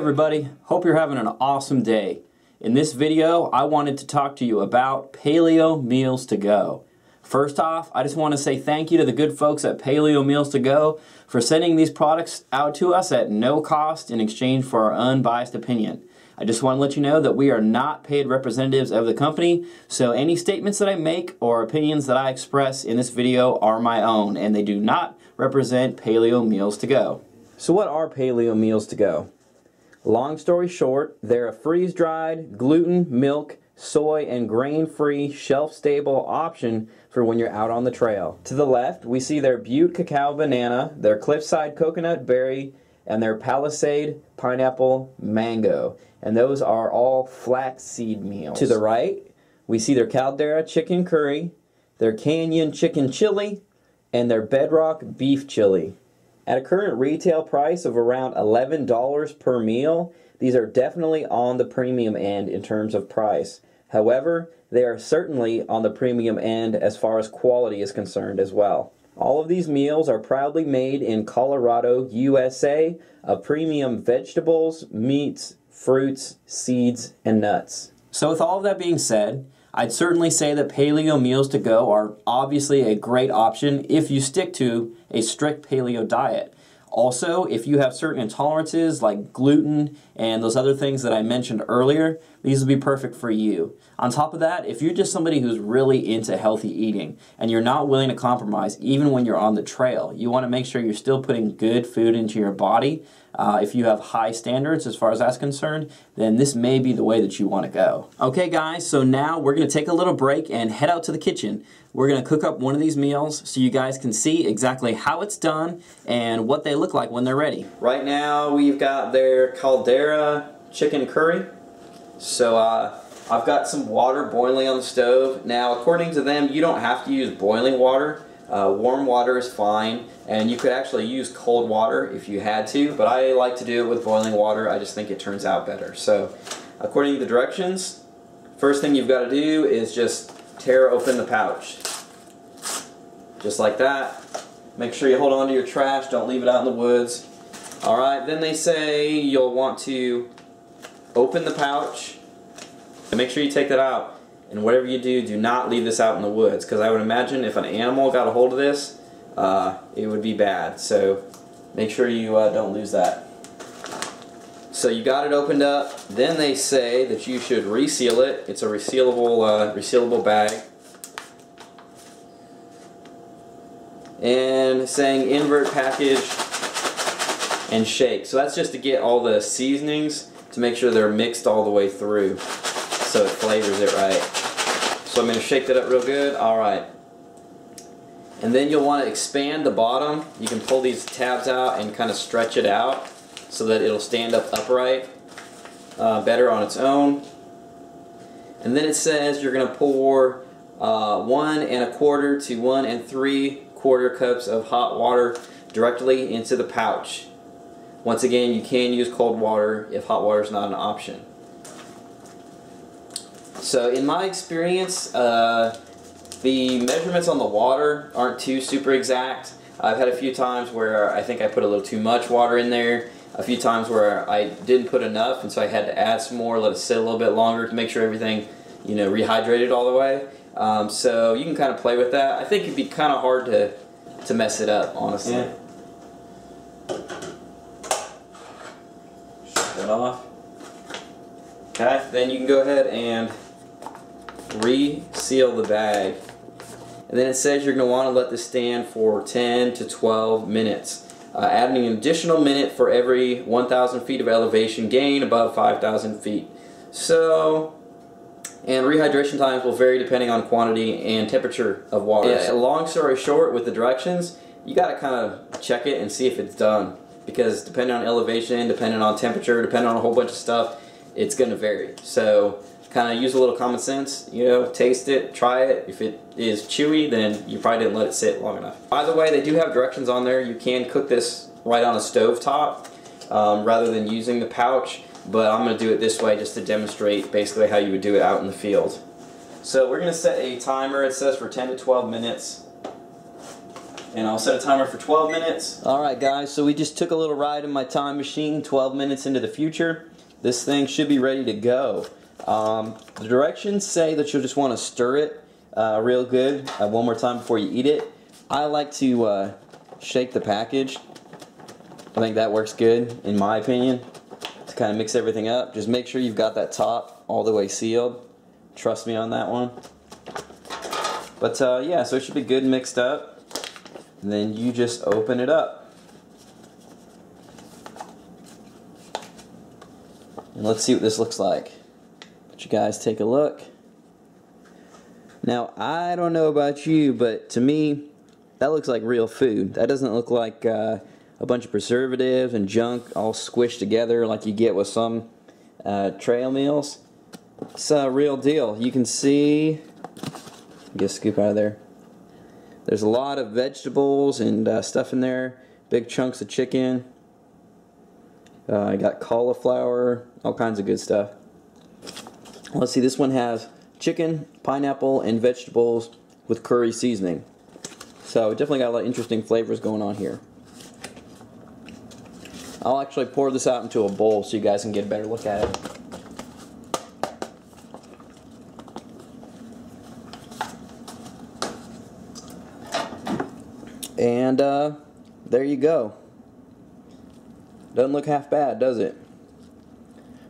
everybody, hope you're having an awesome day. In this video, I wanted to talk to you about Paleo Meals To Go. First off, I just want to say thank you to the good folks at Paleo Meals To Go for sending these products out to us at no cost in exchange for our unbiased opinion. I just want to let you know that we are not paid representatives of the company, so any statements that I make or opinions that I express in this video are my own, and they do not represent Paleo Meals To Go. So what are Paleo Meals To Go? Long story short, they're a freeze-dried, gluten, milk, soy, and grain-free, shelf-stable option for when you're out on the trail. To the left, we see their Butte cacao banana, their cliffside coconut berry, and their Palisade pineapple mango. And those are all flaxseed meals. To the right, we see their Caldera chicken curry, their Canyon chicken chili, and their Bedrock beef chili. At a current retail price of around $11 per meal, these are definitely on the premium end in terms of price. However, they are certainly on the premium end as far as quality is concerned as well. All of these meals are proudly made in Colorado, USA, of premium vegetables, meats, fruits, seeds, and nuts. So with all of that being said, I'd certainly say that Paleo Meals To Go are obviously a great option if you stick to a strict paleo diet. Also, if you have certain intolerances like gluten and those other things that I mentioned earlier, these will be perfect for you. On top of that, if you're just somebody who's really into healthy eating and you're not willing to compromise even when you're on the trail, you want to make sure you're still putting good food into your body. If you have high standards as far as that's concerned, then this may be the way that you want to go. Okay guys, so now we're going to take a little break and head out to the kitchen. We're going to cook up one of these meals so you guys can see exactly how it's done and what they look like when they're ready. Right now we've got their Caldera chicken curry. So I've got some water boiling on the stove. Now according to them, you don't have to use boiling water. Warm water is fine, and you could actually use cold water if you had to, but I like to do it with boiling water. I just think it turns out better. So according to the directions, first thing you've got to do is just tear open the pouch. Just like that. Make sure you hold on to your trash, don't leave it out in the woods. Alright, then they say you'll want to open the pouch and make sure you take that out. And whatever you do, do not leave this out in the woods, because I would imagine if an animal got a hold of this, it would be bad. So make sure you don't lose that. So you got it opened up. Then they say that you should reseal it. It's a resealable bag. And saying invert package and shake. So that's just to get all the seasonings to make sure they're mixed all the way through so it flavors it right. So I'm going to shake that up real good. Alright. And then you'll want to expand the bottom. You can pull these tabs out and kind of stretch it out so that it'll stand up upright better on its own. And then it says you're going to pour 1 1/4 to 1 3/4 cups of hot water directly into the pouch. Once again, you can use cold water if hot water is not an option. So in my experience, the measurements on the water aren't too super exact. I've had a few times where I think I put a little too much water in there, a few times where I didn't put enough, and so I had to add some more, let it sit a little bit longer to make sure everything, you know, rehydrated all the way. So you can kind of play with that. I think it'd be kind of hard to mess it up, honestly. Yeah. Shut that off. Okay, then you can go ahead and reseal the bag. And then it says you're going to want to let this stand for 10 to 12 minutes. Adding an additional minute for every 1,000 feet of elevation gain above 5,000 feet. So, and rehydration times will vary depending on quantity and temperature of water. Yeah, long story short, with the directions, you got to kind of check it and see if it's done. Because depending on elevation, depending on temperature, depending on a whole bunch of stuff, it's going to vary. So kind of use a little common sense, you know, taste it, try it. If it is chewy, then you probably didn't let it sit long enough. By the way, they do have directions on there. You can cook this right on a stove top rather than using the pouch, but I'm going to do it this way just to demonstrate basically how you would do it out in the field. So we're going to set a timer, it says for 10 to 12 minutes. and I'll set a timer for 12 minutes. Alright guys, so we just took a little ride in my time machine, 12 minutes into the future. This thing should be ready to go. The directions say that you'll just want to stir it real good one more time before you eat it. I like to shake the package. I think that works good, in my opinion, to kind of mix everything up. Just make sure you've got that top all the way sealed. Trust me on that one. But yeah, so it should be good mixed up. And then you just open it up. And let's see what this looks like. Let you guys take a look. Now, I don't know about you, but to me, that looks like real food. That doesn't look like a bunch of preservatives and junk all squished together like you get with some trail meals. It's a real deal. You can see, get a scoop out of there. There's a lot of vegetables and stuff in there. Big chunks of chicken. I got cauliflower, all kinds of good stuff. Let's see, this one has chicken, pineapple, and vegetables with curry seasoning. So definitely got a lot of interesting flavors going on here. I'll actually pour this out into a bowl so you guys can get a better look at it. And there you go. Doesn't look half bad, does it?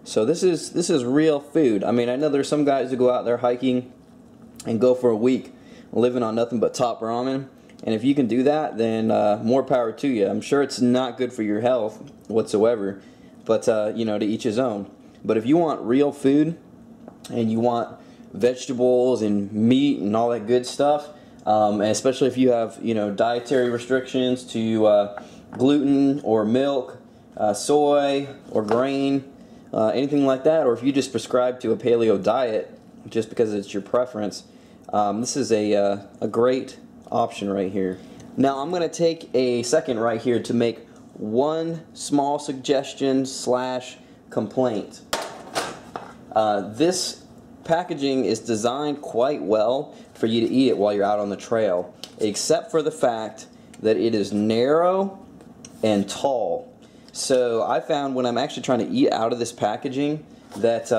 So this is real food. I mean, I know there's some guys who go out there hiking and go for a week living on nothing but top ramen. And if you can do that, then more power to you. I'm sure it's not good for your health whatsoever, but you know, to each his own. But if you want real food and you want vegetables and meat and all that good stuff, and especially if you have, you know, dietary restrictions to gluten or milk, soy or grain, anything like that, or if you just prescribe to a paleo diet just because it's your preference, this is a great option right here. Now I'm going to take a second right here to make one small suggestion slash complaint. This packaging is designed quite well for you to eat it while you're out on the trail, except for the fact that it is narrow and tall. So I found when I'm actually trying to eat out of this packaging that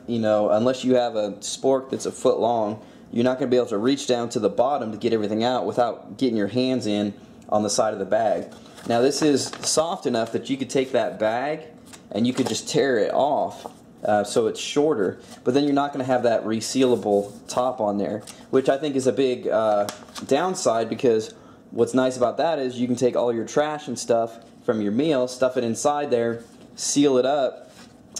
you know, unless you have a spork that's a foot long, you're not going to be able to reach down to the bottom to get everything out without getting your hands in on the side of the bag. Now this is soft enough that you could take that bag and you could just tear it off, so it's shorter, but then you're not going to have that resealable top on there, which I think is a big downside, because what's nice about that is you can take all your trash and stuff from your meal, stuff it inside there, seal it up,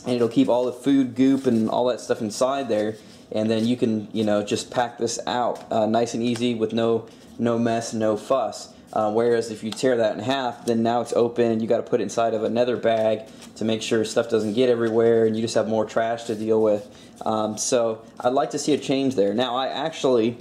and it'll keep all the food goop and all that stuff inside there. And then you can, you know, just pack this out nice and easy with no mess, no fuss. Whereas if you tear that in half, then now it's open. You got to put it inside of another bag to make sure stuff doesn't get everywhere, and you just have more trash to deal with. So I'd like to see a change there. Now I actually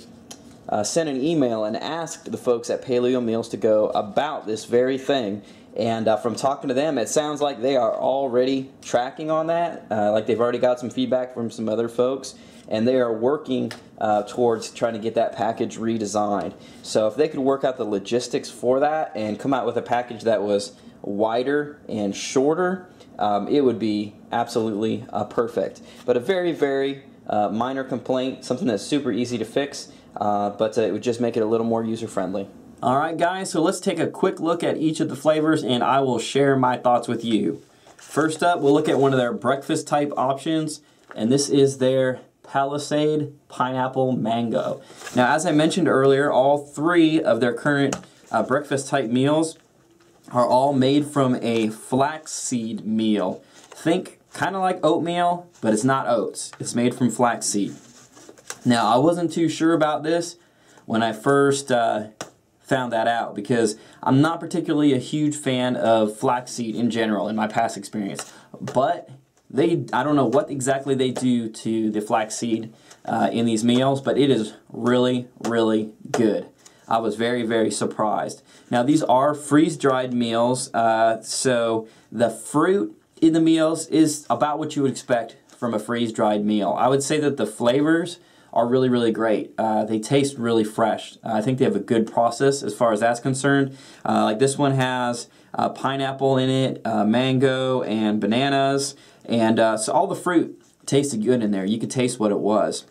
sent an email and asked the folks at Paleo Meals To Go about this very thing. And from talking to them, it sounds like they are already tracking on that. Like they've already got some feedback from some other folks, and they are working towards trying to get that package redesigned. So if they could work out the logistics for that and come out with a package that was wider and shorter, it would be absolutely perfect. But a very, very minor complaint, something that's super easy to fix, but it would just make it a little more user-friendly. Alright guys, so let's take a quick look at each of the flavors and I will share my thoughts with you. First up, we'll look at one of their breakfast type options, and this is their Palisade Pineapple Mango. Now as I mentioned earlier, all three of their current breakfast type meals are all made from a flaxseed meal. Think kind of like oatmeal, but it's not oats. It's made from flaxseed. Now I wasn't too sure about this when I first found that out, because I'm not particularly a huge fan of flaxseed in general in my past experience, but I don't know what exactly they do to the flaxseed in these meals, but it is really, really good. I was very, very surprised. Now these are freeze-dried meals, so the fruit in the meals is about what you would expect from a freeze-dried meal. I would say that the flavors are really, really great. They taste really fresh. I think they have a good process as far as that's concerned. Like this one has pineapple in it, mango, and bananas, and so all the fruit tasted good in there. You could taste what it was.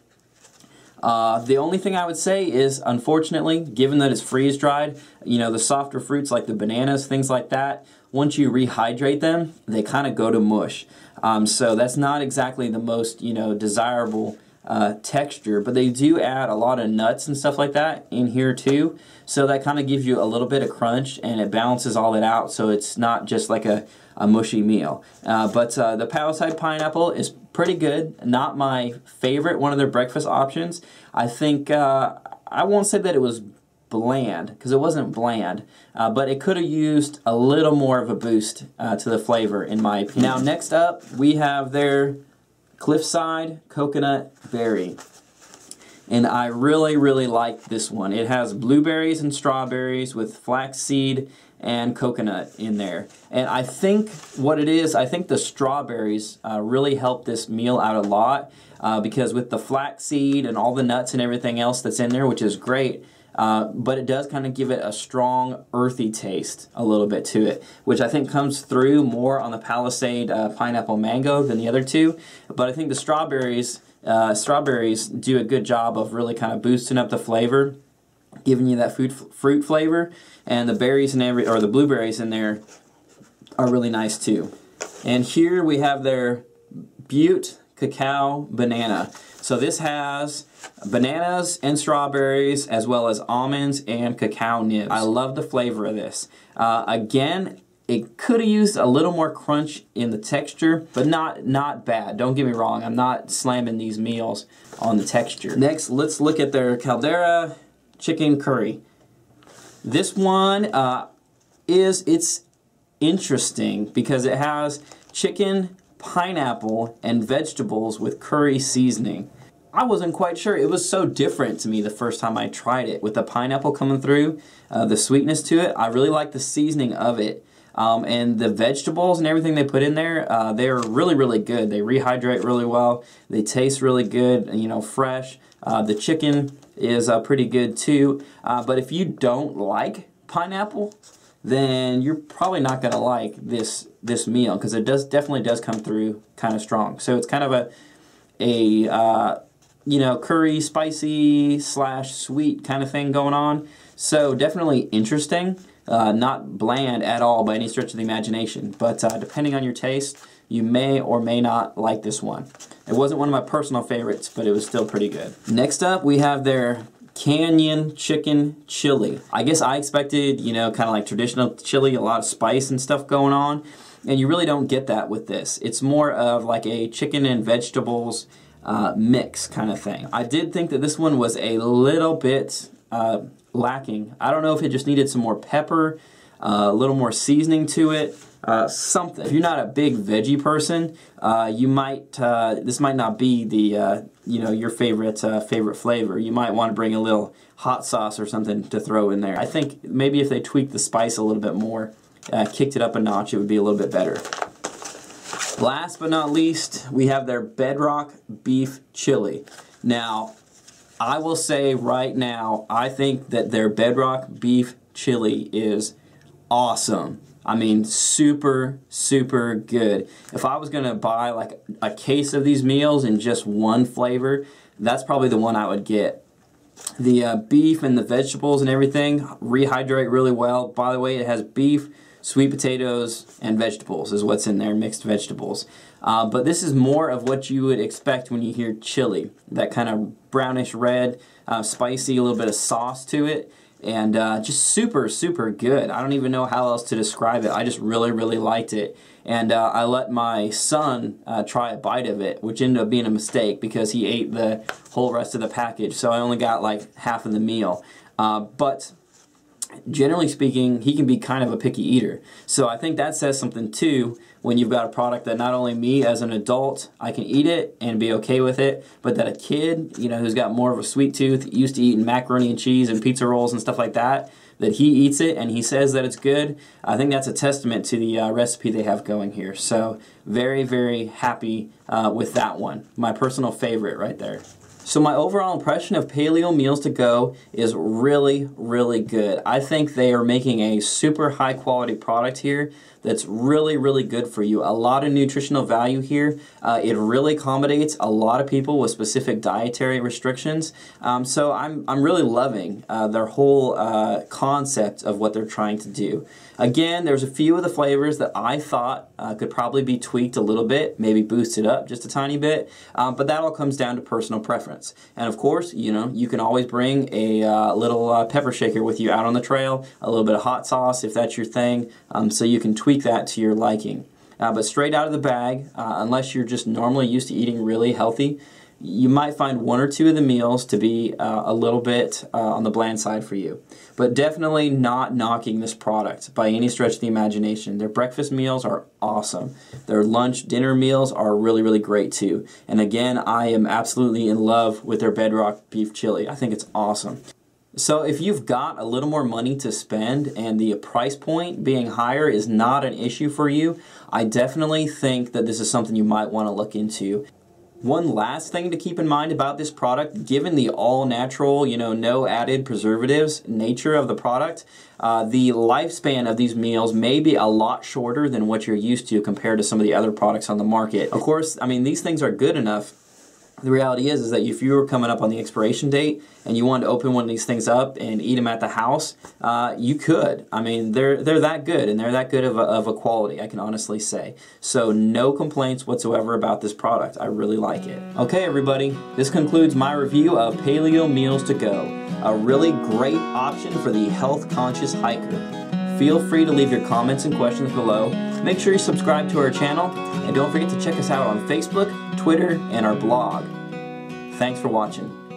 The only thing I would say is, unfortunately, given that it's freeze-dried, you know, the softer fruits like the bananas, things like that, once you rehydrate them, they kind of go to mush. So that's not exactly the most, you know, desirable texture, but they do add a lot of nuts and stuff like that in here too. So that kind of gives you a little bit of crunch, and it balances all that out, so it's not just like a mushy meal. But the Palisade pineapple is pretty good. Not my favorite, one of their breakfast options. I think, I won't say that it was bland, because it wasn't bland, but it could have used a little more of a boost to the flavor, in my opinion. Now, next up, we have their Cliffside Coconut Berry. And I really, really like this one. It has blueberries and strawberries with flaxseed and coconut in there. And I think what it is, I think the strawberries really help this meal out a lot, because with the flaxseed and all the nuts and everything else that's in there, which is great, but it does kind of give it a strong earthy taste a little bit to it, which I think comes through more on the Palisade pineapple mango than the other two. But I think the strawberries do a good job of really kind of boosting up the flavor, giving you that fruit flavor, and the berries and the blueberries in there are really nice too. And here we have their Butte Cacao Banana. So this has bananas and strawberries, as well as almonds and cacao nibs. I love the flavor of this. Again, it could have used a little more crunch in the texture, but not bad. Don't get me wrong, I'm not slamming these meals on the texture. Next, let's look at their Caldera chicken curry. This one it's interesting because it has chicken, pineapple, and vegetables with curry seasoning. I wasn't quite sure. It was so different to me the first time I tried it, with the pineapple coming through, the sweetness to it. I really like the seasoning of it. And the vegetables and everything they put in there, they're really, really good. They rehydrate really well. They taste really good, you know, fresh. The chicken is pretty good too. But if you don't like pineapple, then you're probably not going to like this meal, because it definitely does come through kind of strong. So it's kind of a you know, curry, spicy / sweet kind of thing going on. So definitely interesting. Not bland at all by any stretch of the imagination, but depending on your taste, you may or may not like this one. It wasn't one of my personal favorites, but it was still pretty good. Next up, we have their Canyon Chicken Chili. I guess I expected, you know, kind of like traditional chili, a lot of spice and stuff going on, and you really don't get that with this. It's more of like a chicken and vegetables mix kind of thing. I did think that this one was a little bit lacking. I don't know if it just needed some more pepper, a little more seasoning to it, something. If you're not a big veggie person, you might this might not be the you know, your favorite flavor. You might want to bring a little hot sauce or something to throw in there. I think maybe if they tweaked the spice a little bit more, kicked it up a notch, it would be a little bit better. Last but not least, we have their Bedrock Beef Chili. Now, I will say right now, I think that their Bedrock Beef Chili is awesome. I mean, super, super good. If I was going to buy like a case of these meals in just one flavor, that's probably the one I would get. The beef and the vegetables and everything rehydrate really well. By the way, it has beef, sweet potatoes, and vegetables is what's in there, mixed vegetables. But this is more of what you would expect when you hear chili. That kind of brownish red, spicy, a little bit of sauce to it, and just super, super good. I don't even know how else to describe it. I just really, really liked it. And I let my son try a bite of it, which ended up being a mistake because he ate the whole rest of the package. So I only got like half of the meal. But generally speaking, he can be kind of a picky eater. So I think that says something too, when you've got a product that not only me as an adult, I can eat it and be okay with it, but that a kid, you know, who's got more of a sweet tooth, used to eating macaroni and cheese and pizza rolls and stuff like that, that he eats it and he says that it's good. I think that's a testament to the recipe they have going here. So very, very happy with that one. My personal favorite right there. So my overall impression of Paleo Meals To Go is really, really good. I think they are making a super high quality product here that's really, really good for you. A lot of nutritional value here. It really accommodates a lot of people with specific dietary restrictions. So I'm really loving their whole concept of what they're trying to do. Again, there's a few of the flavors that I thought could probably be tweaked a little bit, maybe boosted up just a tiny bit, but that all comes down to personal preference. And of course, you know, you can always bring a little pepper shaker with you out on the trail, a little bit of hot sauce if that's your thing, so you can tweak that to your liking. But straight out of the bag, unless you're just normally used to eating really healthy, you might find one or two of the meals to be a little bit on the bland side for you. But definitely not knocking this product by any stretch of the imagination. Their breakfast meals are awesome. Their lunch, dinner meals are really, really great too. And again, I am absolutely in love with their Bedrock beef chili. I think it's awesome. So if you've got a little more money to spend and the price point being higher is not an issue for you, I definitely think that this is something you might want to look into. One last thing to keep in mind about this product, given the all-natural, you know, no added preservatives nature of the product, the lifespan of these meals may be a lot shorter than what you're used to compared to some of the other products on the market. Of course, I mean, these things are good enough. The reality is that if you were coming up on the expiration date and you wanted to open one of these things up and eat them at the house, you could. I mean, they're that good, and they're that good of a quality, I can honestly say. So no complaints whatsoever about this product. I really like it. Okay, everybody, this concludes my review of Paleo Meals To Go, a really great option for the health-conscious hiker. Feel free to leave your comments and questions below. Make sure you subscribe to our channel, and don't forget to check us out on Facebook, Twitter, and our blog. Thanks for watching.